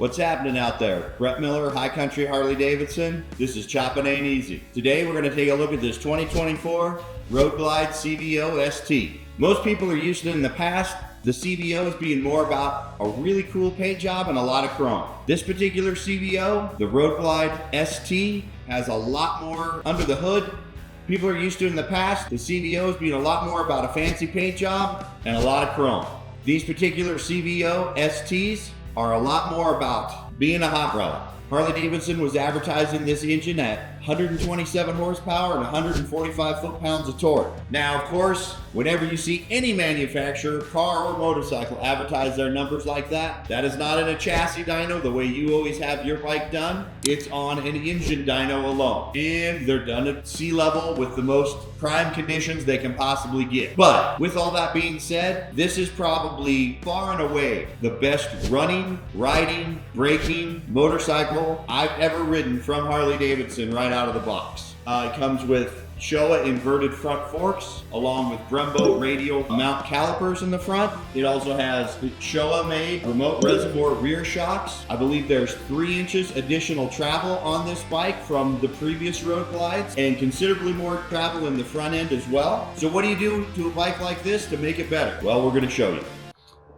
What's happening out there? Brett Miller, High Country Harley-Davidson. This is Choppin' Ain't Easy. Today we're going to take a look at this 2024 Road Glide CVO ST. Most people are used to in the past the CVOs being more about a really cool paint job and a lot of chrome. This particular CVO, the Road Glide ST, has a lot more under the hood. People are used to in the past the CVOs being a lot more about a fancy paint job and a lot of chrome. These particular CVO STs are a lot more about being a hot rod. Harley-Davidson was advertising this engine at 127 horsepower and 145 foot-pounds of torque. Now, of course, whenever you see any manufacturer, car or motorcycle advertise their numbers like that, that is not in a chassis dyno the way you always have your bike done. It's on an engine dyno alone. And they're done at sea level with the most prime conditions they can possibly get. But with all that being said, this is probably far and away the best running, riding, braking motorcycle I've ever ridden from Harley-Davidson right out of the box. It comes with Showa inverted front forks along with Brembo radial mount calipers in the front. It also has Showa made remote reservoir rear shocks. I believe there's 3 inches additional travel on this bike from the previous Road Glides and considerably more travel in the front end as well. So what do you do to a bike like this to make it better? Well, we're going to show you.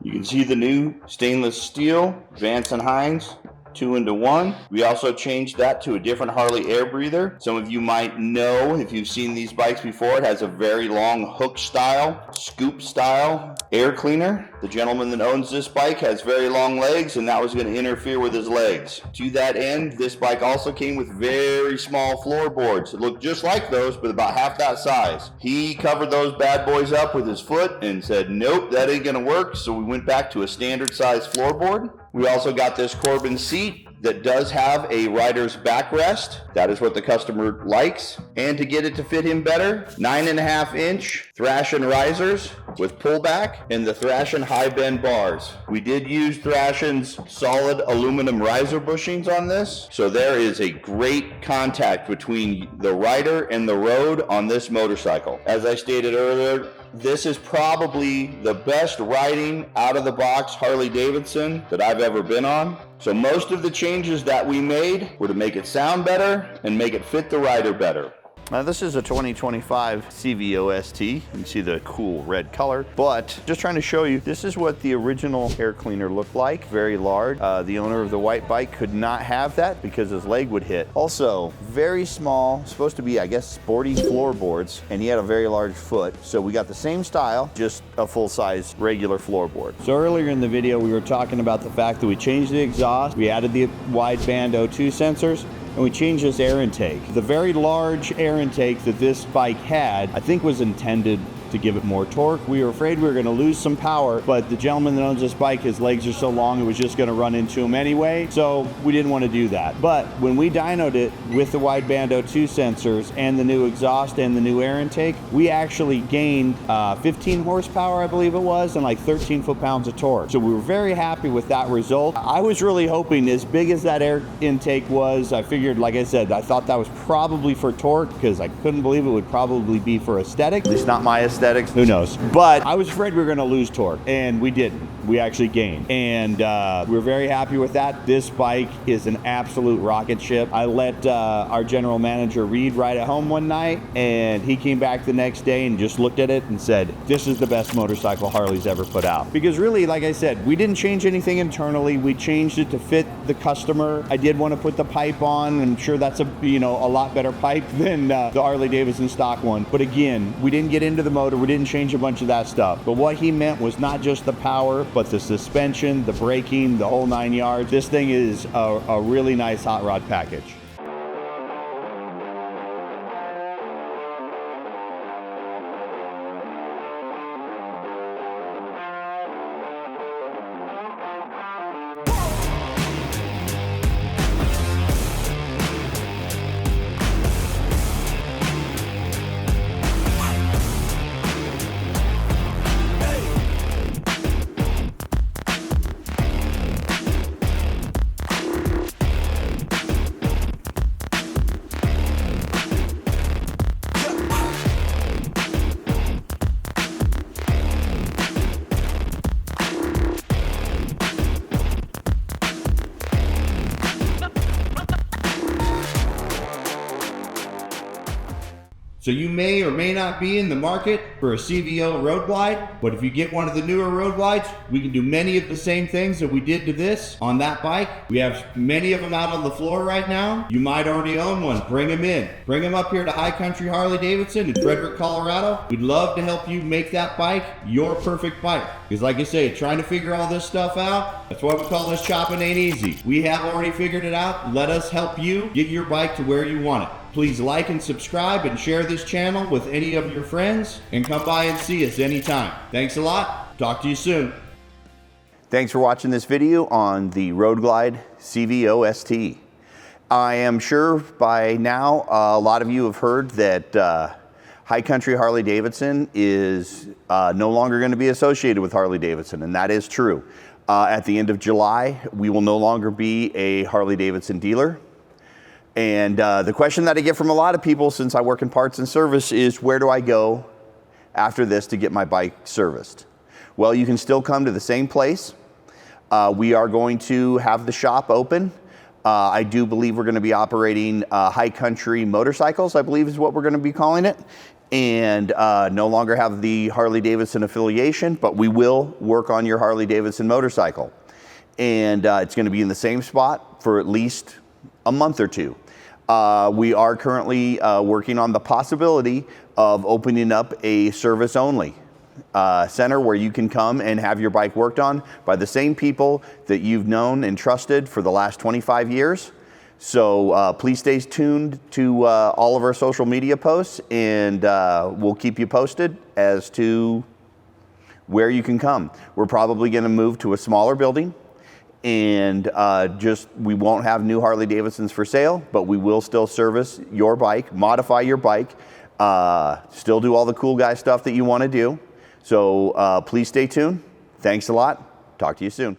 You can see the new stainless steel Vance Hines 2-in-1. We also changed that to a different Harley air breather. Some of you might know, if you've seen these bikes before, it has a very long hook style, scoop style air cleaner. The gentleman that owns this bike has very long legs, and that was going to interfere with his legs. To that end, this bike also came with very small floorboards. It looked just like those, but about half that size. He covered those bad boys up with his foot and said, nope, that ain't going to work. So we went back to a standard size floorboard. We also got this Corbin seat that does have a rider's backrest. That is what the customer likes. And to get it to fit him better, 9.5-inch Thrashin risers with pullback and the Thrashin high bend bars. We did use Thrashin's solid aluminum riser bushings on this, so there is a great contact between the rider and the road on this motorcycle. As I stated earlier, this is probably the best riding out of the box Harley-Davidson that I've ever been on. So most of the changes that we made were to make it sound better and make it fit the rider better. Now this is a 2025 CVO ST. You can see the cool red color, but just trying to show you, this is what the original air cleaner looked like, very large. The owner of the white bike could not have that because his leg would hit. Also, very small, supposed to be, I guess, sporty floorboards, and he had a very large foot. So we got the same style, just a full-size regular floorboard. So earlier in the video, we were talking about the fact that we changed the exhaust, we added the wideband O2 sensors, and we changed this air intake. The very large air intake that this bike had, I think was intended to give it more torque. We were afraid we were going to lose some power, but the gentleman that owns this bike, his legs are so long, it was just going to run into him anyway, so we didn't want to do that. But when we dynoed it with the wideband O2 sensors and the new exhaust and the new air intake, we actually gained 15 horsepower, I believe it was, and like 13 foot-pounds of torque. So we were very happy with that result. I was really hoping, as big as that air intake was, I figured, like I said, I thought that was probably for torque, because I couldn't believe it would probably be for aesthetic. At least not my aesthetic. Who knows? But I was afraid we were going to lose torque, and we didn't. We actually gained, and we're very happy with that. This bike is an absolute rocket ship. I let our general manager Reed ride at home one night, and he came back the next day and just looked at it and said, this is the best motorcycle Harley's ever put out. Because really, like I said, we didn't change anything internally. We changed it to fit the customer. I did want to put the pipe on. I'm sure that's a lot better pipe than the Harley-Davidson stock one. But again, we didn't get into the motor. We didn't change a bunch of that stuff. But what he meant was not just the power, but the suspension, the braking, the whole 9 yards. This thing is a really nice hot rod package. So you may or may not be in the market for a CVO Road Glide, but if you get one of the newer Road Glides, we can do many of the same things that we did to this on that bike. We have many of them out on the floor right now. You might already own one. Bring them in. Bring them up here to High Country Harley-Davidson in Frederick, Colorado. We'd love to help you make that bike your perfect bike. Because like I say, trying to figure all this stuff out, that's why we call this chopping ain't easy. We have already figured it out. Let us help you get your bike to where you want it. Please like and subscribe and share this channel with any of your friends, and come by and see us anytime. Thanks a lot. Talk to you soon. Thanks for watching this video on the Road Glide CVO ST. I am sure by now a lot of you have heard that High Country Harley-Davidson is no longer going to be associated with Harley-Davidson, and that is true. At the end of July, we will no longer be a Harley-Davidson dealer. And the question that I get from a lot of people, since I work in parts and service, is where do I go after this to get my bike serviced? Well, you can still come to the same place. We are going to have the shop open. I do believe we're going to be operating High Country Motorcycles, I believe is what we're going to be calling it. And no longer have the Harley-Davidson affiliation, but we will work on your Harley-Davidson motorcycle. And it's going to be in the same spot for at least a month or two. We are currently working on the possibility of opening up a service-only center where you can come and have your bike worked on by the same people that you've known and trusted for the last 25 years. So please stay tuned to all of our social media posts, and we'll keep you posted as to where you can come. We're probably going to move to a smaller building. And we won't have new Harley-Davidsons for sale, but we will still service your bike, modify your bike, still do all the cool guy stuff that you want to do. So please stay tuned. Thanks a lot. Talk to you soon.